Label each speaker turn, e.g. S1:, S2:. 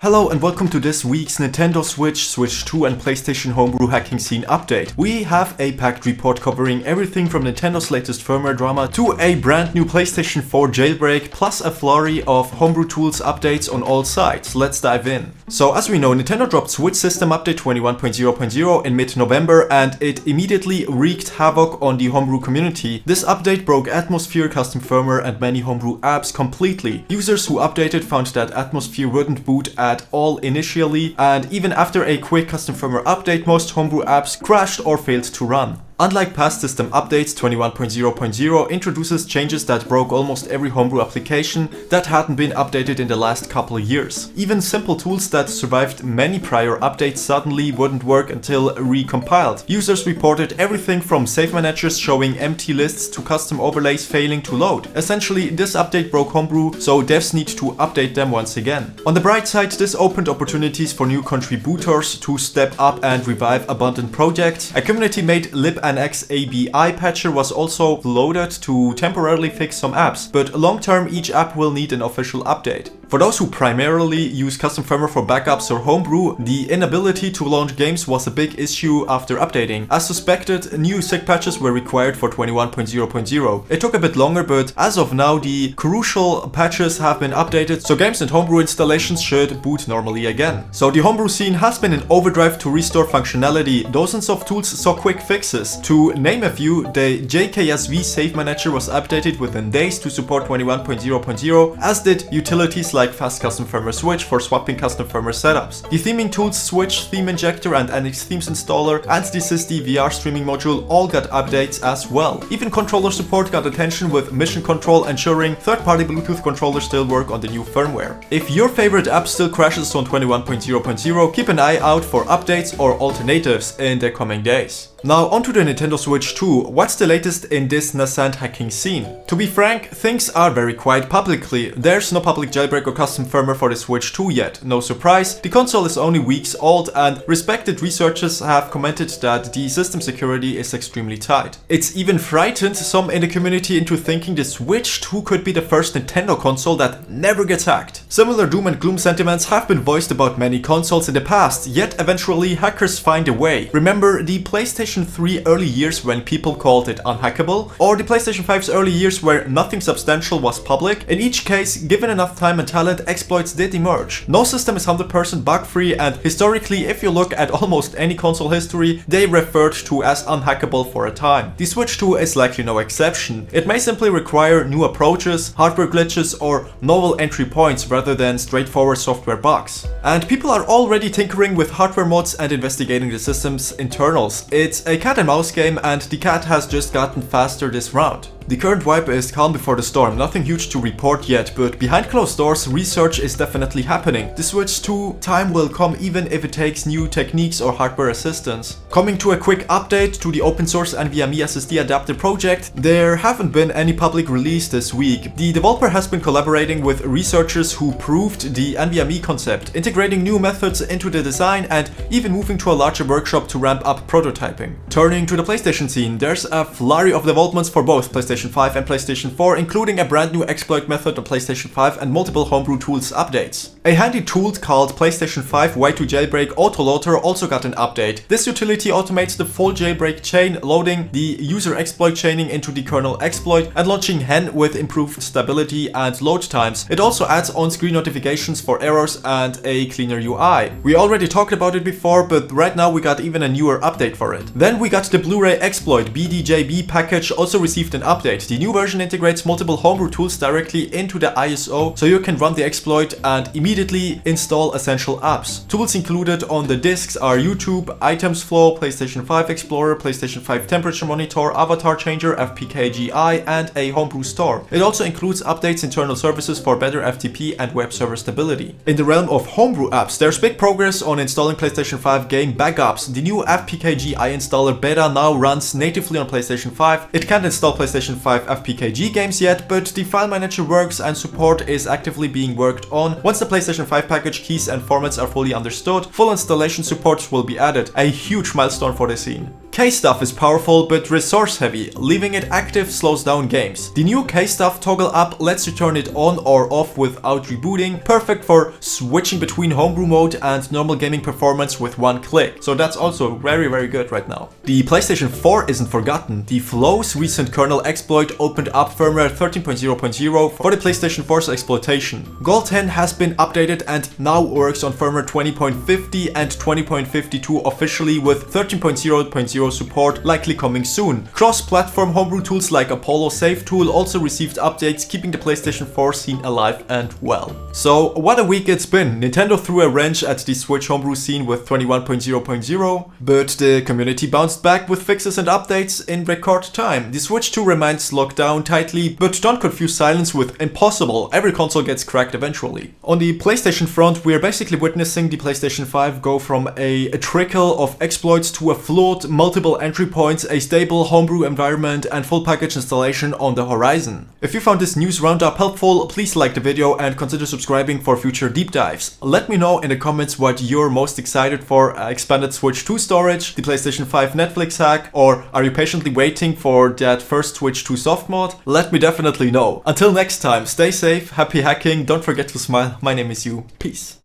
S1: Hello and welcome to this week's Nintendo Switch, Switch 2 and PlayStation Homebrew hacking scene update. We have a packed report covering everything from Nintendo's latest firmware drama to a brand new PlayStation 4 jailbreak, plus a flurry of homebrew tools updates on all sides. Let's dive in. So as we know, Nintendo dropped Switch System Update 21.0.0 in mid-November and it immediately wreaked havoc on the homebrew community. This update broke Atmosphère, custom firmware and many homebrew apps completely. Users who updated found that Atmosphère wouldn't boot at all initially, and even after a quick custom firmware update, most homebrew apps crashed or failed to run. Unlike past system updates, 21.0.0 introduces changes that broke almost every homebrew application that hadn't been updated in the last couple of years. Even simple tools that survived many prior updates suddenly wouldn't work until recompiled. Users reported everything from save managers showing empty lists to custom overlays failing to load. Essentially, this update broke homebrew, so devs need to update them once again. On the bright side, this opened opportunities for new contributors to step up and revive abandoned projects. A community-made libnx-abi patcher was also loaded to temporarily fix some apps, but long-term each app will need an official update. For those who primarily use custom firmware for backups or homebrew, the inability to launch games was a big issue after updating. As suspected, new SIG patches were required for 21.0.0. It took a bit longer, but as of now the crucial patches have been updated, so games and homebrew installations should boot normally again. So the homebrew scene has been in overdrive to restore functionality. Dozens of tools saw quick fixes. To name a few, the JKSV save manager was updated within days to support 21.0.0, as did utilities like fast custom firmware switch for swapping custom firmware setups. The theming tools Switch Theme Injector and NX Themes Installer and the SysD VR streaming module all got updates as well. Even controller support got attention with Mission Control ensuring third-party Bluetooth controllers still work on the new firmware. If your favorite app still crashes on 21.0.0, keep an eye out for updates or alternatives in the coming days. Now onto the Nintendo Switch 2. What's the latest in this nascent hacking scene? To be frank, things are very quiet publicly. There's no public jailbreak or custom firmware for the Switch 2 yet. No surprise, the console is only weeks old and respected researchers have commented that the system security is extremely tight. It's even frightened some in the community into thinking the Switch 2 could be the first Nintendo console that never gets hacked. Similar doom and gloom sentiments have been voiced about many consoles in the past, yet eventually hackers find a way. Remember the PlayStation 3 early years when people called it unhackable, or the PlayStation 5's early years where nothing substantial was public? In each case, given enough time and talent, exploits did emerge. No system is 100% bug-free, and historically, if you look at almost any console history, they referred to as unhackable for a time. The Switch 2 is likely no exception. It may simply require new approaches, hardware glitches, or novel entry points rather than straightforward software bugs. And people are already tinkering with hardware mods and investigating the system's internals. It's a cat and mouse game, and the cat has just gotten faster this round. The current vibe is calm before the storm, nothing huge to report yet, but behind closed doors, research is definitely happening. The Switch 2 time will come even if it takes new techniques or hardware assistance. Coming to a quick update to the open source NVMe SSD adapter project, there haven't been any public release this week. The developer has been collaborating with researchers who proved the NVMe concept, integrating new methods into the design and even moving to a larger workshop to ramp up prototyping. Turning to the PlayStation scene, there's a flurry of developments for both PlayStation 5 and PlayStation 4, including a brand new exploit method on PlayStation 5 and multiple homebrew tools updates. A handy tool called PlayStation 5 Y2JB AutoLoader also got an update. This utility automates the full jailbreak chain, loading the user exploit chaining into the kernel exploit and launching GoldHEN with improved stability and load times. It also adds on-screen notifications for errors and a cleaner UI. We already talked about it before, but right now we got even a newer update for it. Then we got the Blu-ray exploit BDJB package also received an update. The new version integrates multiple homebrew tools directly into the ISO, so you can run the exploit and immediately install essential apps. Tools included on the discs are YouTube, Items Flow, PlayStation 5 Explorer, PlayStation 5 Temperature Monitor, Avatar Changer, fPKGi, and a homebrew store. It also includes updates internal services for better FTP and web server stability. In the realm of homebrew apps, there's big progress on installing PlayStation 5 game backups. The new fPKGi installer beta now runs natively on PlayStation 5. It can't install PlayStation 5 fPKG games yet, but the file manager works and support is actively being worked on. Once the PlayStation 5 package keys and formats are fully understood, full installation support will be added, a huge milestone for the scene. Kstuff is powerful but resource heavy. Leaving it active slows down games. The new Kstuff Toggle app lets you turn it on or off without rebooting, perfect for switching between homebrew mode and normal gaming performance with one click. So that's also very good right now. The PlayStation 4 isn't forgotten. The Flow's recent kernel exploit opened up firmware 13.0.0 for the PlayStation 4's exploitation. GoldHEN has been updated and now works on firmware 20.50 and 20.52 officially, with 13.0.0 support likely coming soon. Cross-platform homebrew tools like Apollo Save Tool also received updates, keeping the PlayStation 4 scene alive and well. So what a week it's been. Nintendo threw a wrench at the Switch homebrew scene with 21.0.0, but the community bounced back with fixes and updates in record time. The Switch 2 remains locked down tightly, but don't confuse silence with impossible. Every console gets cracked eventually. On the PlayStation front, we're basically witnessing the PlayStation 5 go from a trickle of exploits to a flawed, multiple entry points, a stable homebrew environment, and full package installation on the horizon. If you found this news roundup helpful, please like the video and consider subscribing for future deep dives. Let me know in the comments what you're most excited for: expanded Switch 2 storage, the PlayStation 5 Netflix hack, or are you patiently waiting for that first Switch 2 soft mod? Let me definitely know. Until next time, stay safe, happy hacking, don't forget to smile. My name is you. Peace.